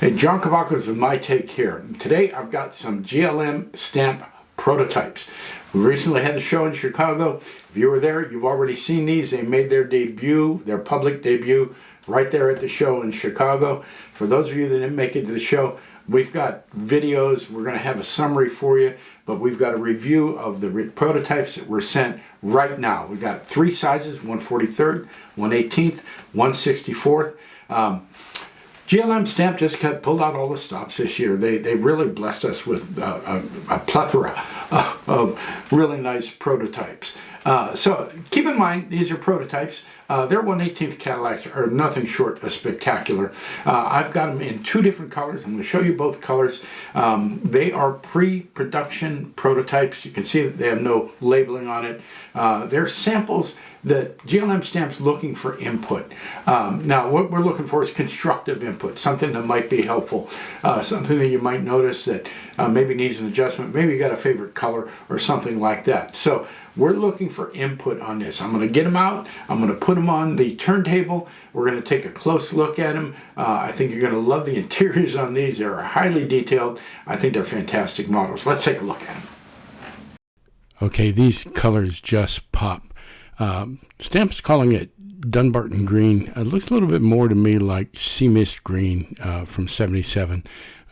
Hey, John Cavacos with my take here. Today I've got some GLM stamp prototypes. We recently had the show in Chicago. If you were there, you've already seen these. They made their debut, their public debut, right there at the show in Chicago. For those of you that didn't make it to the show, we've got videos. We're going to have a summary for you, but we've got a review of the prototypes that were sent right now. We've got three sizes, 1/43rd, 1/18th, 1/64th. GLM Stamp just pulled out all the stops this year. They really blessed us with a plethora of really nice prototypes. So keep in mind, these are prototypes. Their 1/18th Cadillacs are nothing short of spectacular. I've got them in two different colors. I'm going to show you both colors. They are pre-production prototypes. You can see that they have no labeling on it. They're samples that GLM Stamp's looking for input. Now, what we're looking for is constructive input, something that might be helpful, something that you might notice that maybe needs an adjustment, maybe you got a favorite color or something like that. So we're looking for input on this. I'm going to get them out. I'm going to put them on the turntable. We're going to take a close look at them. I think you're going to love the interiors on these. They're highly detailed. I think they're fantastic models. Let's take a look at them. Okay, these colors just pop. Stamp's calling it Dunbarton green. It looks a little bit more to me like Sea Mist green from '77,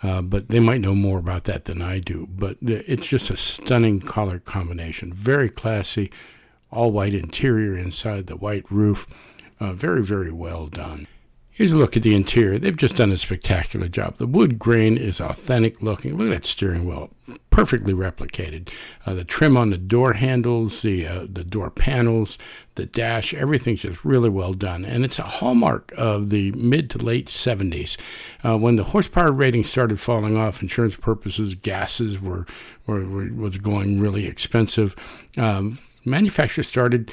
but they might know more about that than I do. But it's just a stunning color combination. Very classy, all white interior inside the white roof. Very, very well done. Here's a look at the interior. They've just done a spectacular job. The wood grain is authentic looking. Look at that steering wheel, perfectly replicated. The trim on the door handles, the door panels, the dash, everything's just really well done. And it's a hallmark of the mid to late 70s. When the horsepower rating started falling off, insurance purposes, gases was going really expensive. Manufacturers started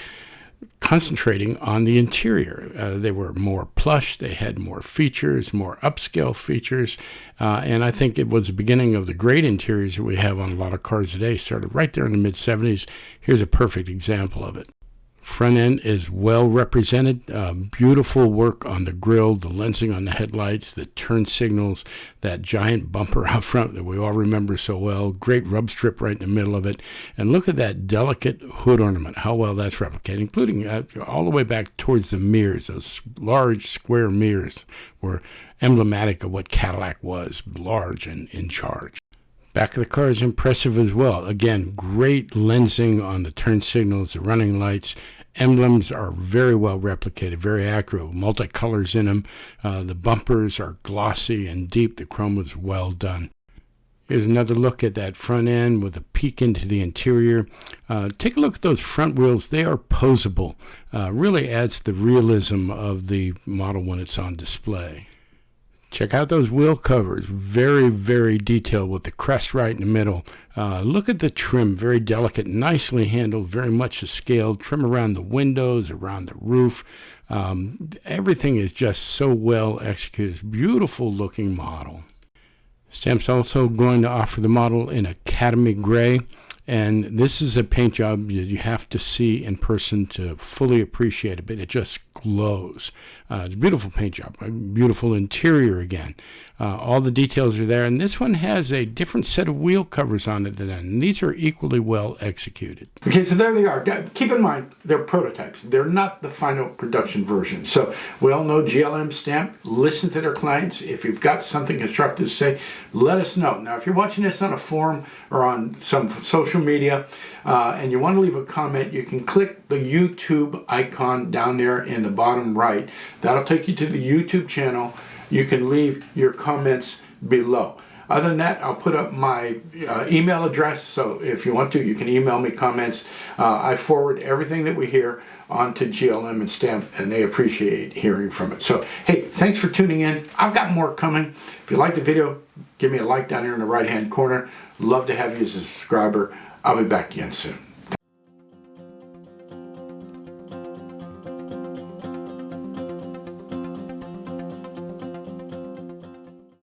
concentrating on the interior. They were more plush, they had more features, more upscale features, and I think it was the beginning of the great interiors that we have on a lot of cars today. Started right there in the mid-70s. Here's a perfect example of it. Front end is well represented. Beautiful work on the grille, the lensing on the headlights, the turn signals, that giant bumper out front that we all remember so well. Great rub strip right in the middle of it. And look at that delicate hood ornament, how well that's replicated, including all the way back towards the mirrors. Those large square mirrors were emblematic of what Cadillac was, large and in charge. Back of the car is impressive as well. Again, great lensing on the turn signals, the running lights. Emblems are very well replicated, very accurate, multicolors in them. The bumpers are glossy and deep. The chrome was well done. Here's another look at that front end with a peek into the interior. Take a look at those front wheels. They are posable. Really adds the realism of the model when it's on display. Check out those wheel covers, very, very detailed with the crest right in the middle. Look at the trim, very delicate, nicely handled, very much a scaled trim around the windows, around the roof. Everything is just so well executed. Beautiful looking model. Stamp's also going to offer the model in Academy Gray. And this is a paint job you have to see in person to fully appreciate it, but it just glows. It's a beautiful paint job, a beautiful interior again. All the details are there, and this one has a different set of wheel covers on it than that, and these are equally well executed. Okay, so there they are. Keep in mind, they're prototypes. They're not the final production version. So we all know GLM Stamp. Listen to their clients. If you've got something constructive to say, let us know. Now, if you're watching this on a forum or on some social media and you want to leave a comment, you can click the YouTube icon down there in the bottom right. That'll take you to the YouTube channel. You can leave your comments below. Other than that, I'll put up my email address, so if you want to, you can email me comments. I forward everything that we hear onto GLM and Stamp, and they appreciate hearing from it. So, hey, thanks for tuning in. I've got more coming. If you like the video, give me a like down here in the right-hand corner. Love to have you as a subscriber. I'll be back again soon.